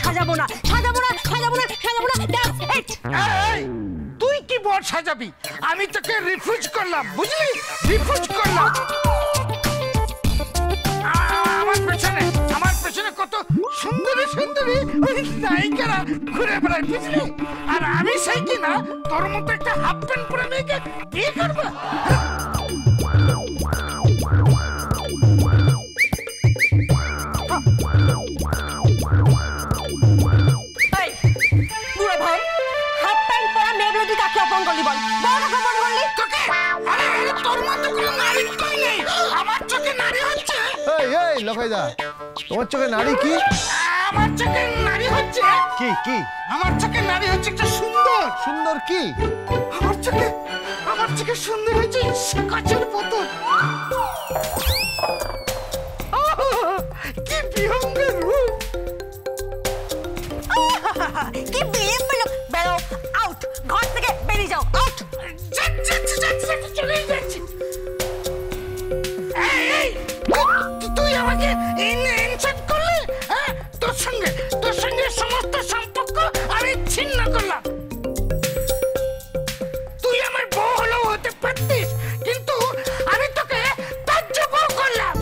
সাজাবো না, সাজাবো না, সাজাবো না, সাজাবো না। তুই কি বর সাজাবি? আমি তোকে রিফিউজ করলাম, বুঝলি? রিফিউজ করলাম। আমার পেছনে কত সুন্দরী সুন্দরী নায়িকারা ঘুরে বেড়ায়, বুঝলি? আর আমি সেই কিনা তোর মতো একটা হাফ প্যান্ট পরে মেয়েকে বিয়ে করবো? তোমার চোখে নারী কি? আমার চোখে নারী হচ্ছে কি কি? আমার চোখে নারী হচ্ছে একটা সুন্দর। সুন্দর কি? আমার চোখে সুন্দর হচ্ছে কাচের বোতল। কি বিহঙ্গের রূপ! কি বিহঙ্গের রূপ! বেরো, আউট, ঘর থেকে বেরিয়ে যাও, আউট। চলে যাচ্ছি। তুই আমাকে ইনসাল্ট করলি? হ্যাঁ, তোর সঙ্গে সমস্ত সম্পর্ক আমি ছিন্ন করলাম। তুই আমার বউ হলেও হতে পারতিস, কিন্তু আমি তোকে ত্যায্য বউ করলাম।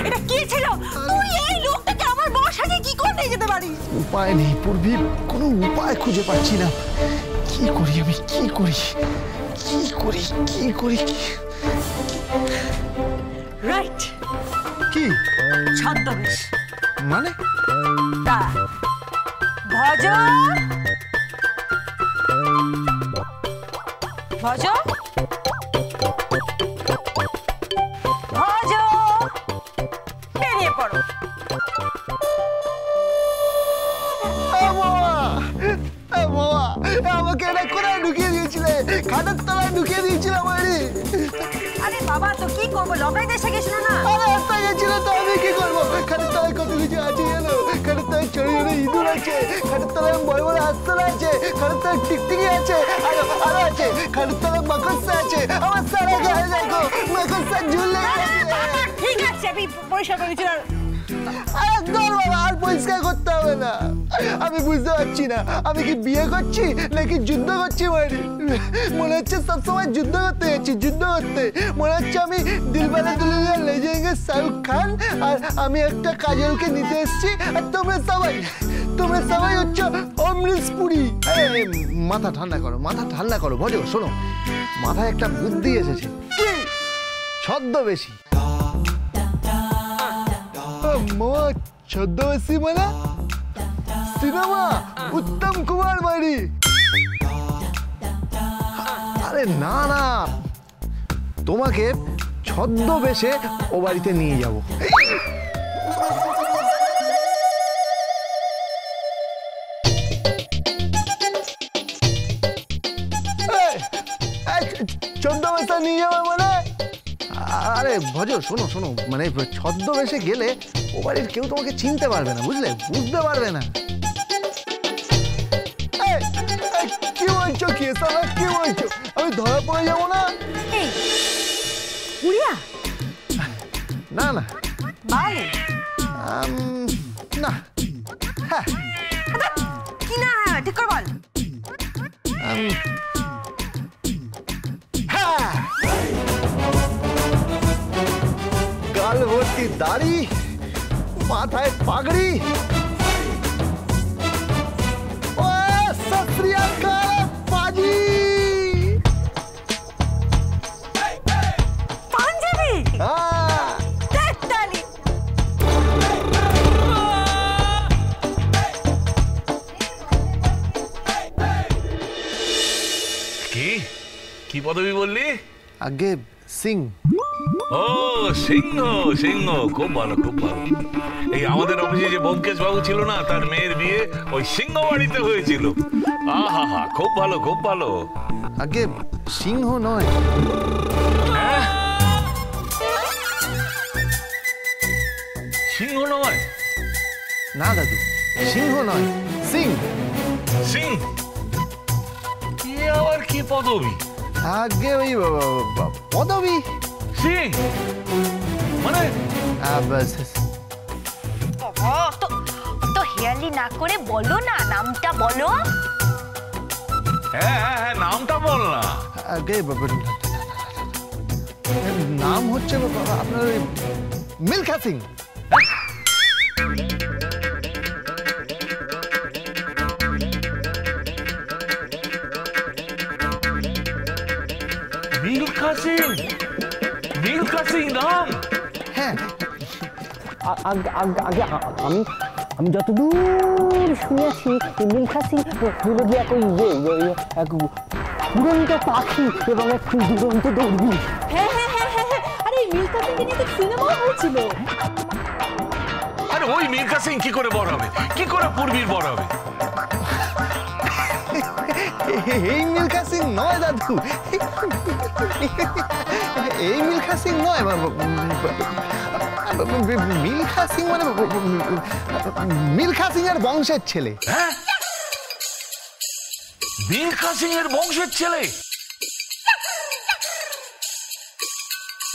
এটা কি ছিল? তুই এই লোকটাকে আমার বউ সাজিয়ে কি করে নিয়ে যেতে পারিস? উপায় নেই পূর্বী, কোনো উপায় খুঁজে পাচ্ছি না। কি করি আমি, কি করি, কি করি, কি করি? রাইট। কি? ছদ্মবেশ। মানে? তা ভজ ভজ ভজ বেরিয়ে পড়ো। আমাকে এটা কোথায় ঢুকিয়ে দিয়েছিলে? খাটের তলায় ঢুকিয়ে দিয়েছিল আমারে। আরে বাবা, তো কি করবো? লগাই দেশে গেছিল না? আরে রাস্তা গেছিল তো আমি কি করবো? খাটের তলায় কত কিছু আছে জানো? খাটের তলায় ছোট ছোট ইঁদুর আছে, খাটের তলায় বড় বড় আস্তর আছে, খাটের তলায় টিকটিকি আছে, আরো আছে, খাটের তলায় মাকড়সা আছে। আমার সারা গায়ে দেখো মাকড়সা ঝুলে আছে। ঠিক আছে, আমি পরিষ্কার করে দিচ্ছি। একদম বাবা, আর পরিষ্কার করতে হবে না। আমি বুঝতে পারছি না আমি কি বিয়ে করছি নাকি যুদ্ধ করছি। মনে হচ্ছে সবসময় যুদ্ধ করতে যাচ্ছি, যুদ্ধ করতে। মনে হচ্ছে আমি দিলবালে দুলহানিয়া লে যায়েঙ্গে শাহরুখ খান, আর আমি একটা কাজলকে নিতে এসেছি, আর তোমরা সবাই হচ্ছে অমৃত পুরী। মাথা ঠান্ডা করো, মাথা ঠান্ডা করো। ভজো শোনো, মাথায় একটা বুদ্ধি এসেছে। কি? ছদ্মবেশী। ছদ্মবেশী মানে সিনেমা, উত্তম কুমার বাড়ি। আরে না না, তোমাকে ছদ্মবেশে ও বাড়িতে নিয়ে যাব। ছদ্মবেশে নিয়ে যাবো মানে? আরে ভজ শোনো শোনো, মানে ছদ্মবেশে গেলে ও বাড়ির কেউ তোমাকে চিনতে পারবে না, বুঝলে? বুঝতে পারবে না। কি বলছো? কি সালা কি বলছো? আমি ধরা পড়ে যাবো না? না না না, হ্যাঁ কি না? ঠিক করে বল। গাল ভর্তি দাড়ি, মাথায় পাগড়ি, পাঞ্জাবি। কি পদবি বললি? আগে সিং। ও সিংহ, সিংহ, খুব ভালো খুব ভালো। এই আমাদের অফিসে যে ব্যোমকেশ বাবু ছিল না, তার মেয়ের বিয়ে ওই সিংহ বাড়িতে হয়েছিল। আহা হা, খুব ভালো খুব ভালো। আগে সিংহ নয়। সিংহ নয়? না দাদু, সিংহ নয়, সিং। সিং? আবার কি পদবী? আগে ওই পদবী সিং মানে তো হেয়ালি না করে বলো না, নামটা বলো। হ্যাঁ হ্যাঁ হ্যাঁ, নামটা বল না। আগে নাম হচ্ছে আপনার ওই মিলখা সিং। মিলখা সিং, মিলখা সিং নাম? হ্যাঁ আগে আমি যতদূর শুনেছি মিলখা সিং হলো গিয়ে এক উড়ন্ত পাখি এবং এক দুরন্ত দৌড়বিদ। হ্যাঁ হ্যাঁ হ্যাঁ হ্যাঁ হ্যাঁ, আরে মিলখা সিং নিয়ে তো সিনেমা হয়েছিল। আরে ওই মিলখা সিং কি করে বড় হবে, কি করে পূর্বীর বড় হবে? এই মিলখা সিং নয় দাদু, এই মিলখা সিং নয়। মিলখা সিং মানে মিলখা সিং এর বংশের ছেলে। হ্যাঁ, মিলখা সিং এর বংশের ছেলে?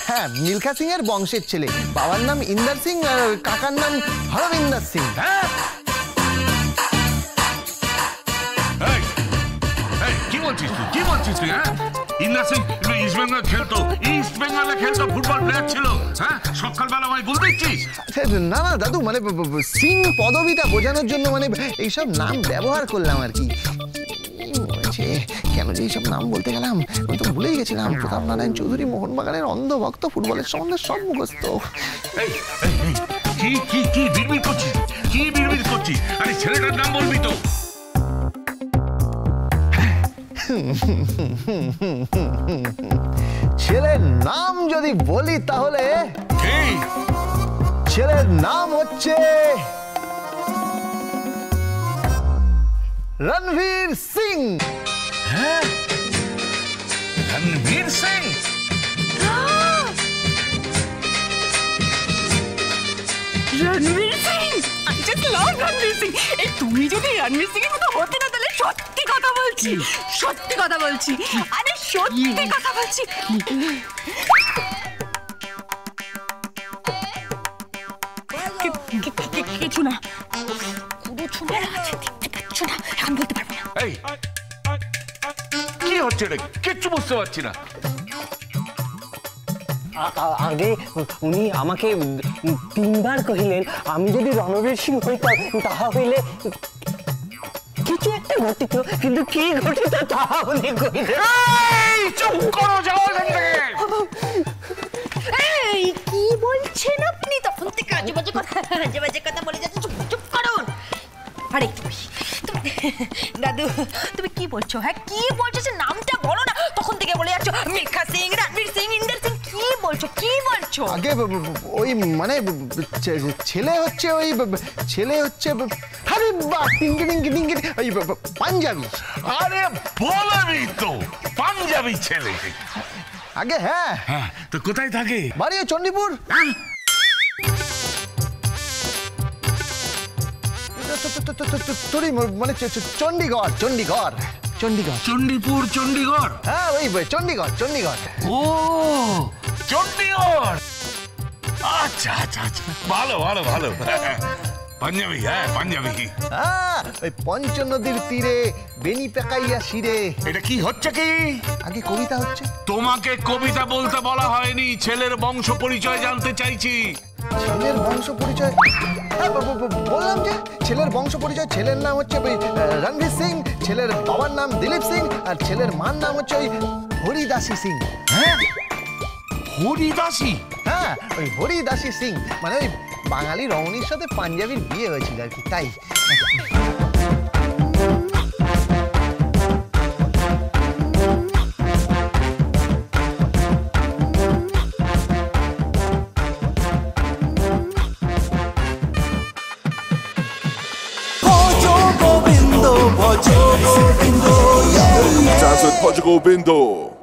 হ্যাঁ, মিলখা সিং এর বংশের ছেলে। বাবার নাম ইন্দার সিং আর কাকার নাম হরবিন্দর সিং। হ্যাঁ, কি বলছিস তুই, কি বলছিস তুই? হ্যাঁ, ইন্দার সিং ইস্ট বেঙ্গল খেলতো, ইস্ট বেঙ্গলে খেলতো, ফুটবল প্লেয়ার ছিল। হ্যাঁ, সকালবেলা আমায় বল দিচ্ছিস? না না দাদু, মানে সিং পদবিটা বোঝানোর জন্য মানে এইসব নাম ব্যবহার করলাম আর কি। কেন যে এইসব নাম বলতে গেলাম, আমি তো ভুলেই গেছিলাম। প্রতাপ নারায়ণ চৌধুরী মোহনবাগানের অন্ধভক্ত, ফুটবলের সম্বন্ধে সব মুখস্থ। কি কি কি বিড়বিড় করছিস, কি বিড়বিড় করছিস? আরে ছেলেটার নাম বলবি তো। ছেলের নাম যদি বলি তাহলে ছেলের নাম হচ্ছে রণবীর সিং। হ্যাঁ, Ranveer Singh? Ranveer Singh, I just love Ranveer Singh. এই তুমি যদি রণবীর সিং এর মতো হতে না, তাহলে সত্যি কথা বলছি, সত্যি কথা বলছি, আরে সত্যি কথা বলছি। কিছু না, কিছু না, কিছু না, এখন বলতে পারবো না। এই কি হচ্ছে রে, কিচ্ছু বুঝতে পারছি না। আগে উনি আমাকে 3 বার কহিলেন আমি যদি রণবীর সিং হইতাম তাহা হইলে কিছু একটা ঘটিত, কিন্তু কি ঘটিত তাহা উনি কহিলেন। চুপ করো, যাও এখান থেকে। এই কি বলছেন আপনি? তখন থেকে আজে বাজে কথা বলে যাচ্ছে। চুপ চুপ করুন। আরে দাদু, তুমি কি বলছো? হ্যাঁ, কি বলছো? সে নামটা বলো না। তখন থেকে বলে যাচ্ছ মিলখা সিং, রণবীর সিং, ইন্দার সিং। কি বলছো, কি বলছো? আগে ওই মানে ছেলে হচ্ছে ওই ছেলে হচ্ছে আরে বাহ, টিঙ্কি টিঙ্কি টিঙ্কি ওই পাঞ্জাবি। আরে বলবি তো, পাঞ্জাবি ছেলে। আগে হ্যাঁ, হ্যাঁ, তো কোথায় থাকে? বাড়ি চণ্ডীপুর। মানে চণ্ডীগড়, চণ্ডীগড়, চণ্ডীগড়, চণ্ডীপুর, চণ্ডীগড়। হ্যাঁ ওই চণ্ডীগড়, চণ্ডীগড়। ও চণ্ডীগড়, আচ্ছা আচ্ছা আচ্ছা, ভালো ভালো ভালো। পাঞ্জাবি, হ্যাঁ পাঞ্জাবি। হ্যাঁ, ওই পঞ্চ নদীর তীরে বেনি পেকাইয়া শিরে। এটা কি হচ্ছে কি? আগে কবিতা হচ্ছে। তোমাকে কবিতা বলতে বলা হয়নি, ছেলের বংশ পরিচয় জানতে চাইছি। ছেলের বংশ পরিচয়? হ্যাঁ বললাম যে ছেলের বংশ পরিচয়। ছেলের নাম হচ্ছে রণবীর সিং, ছেলের বাবার নাম দিলীপ সিং, আর ছেলের মার নাম হচ্ছে ওই হরিদাসী সিং। হ্যাঁ, হরিদাসী? হ্যাঁ, ওই হরিদাসী সিং মানে ওই বাঙালি রমণীর সাথে পাঞ্জাবির বিয়ে হয়েছিল আর কি, তাই। Gobindo.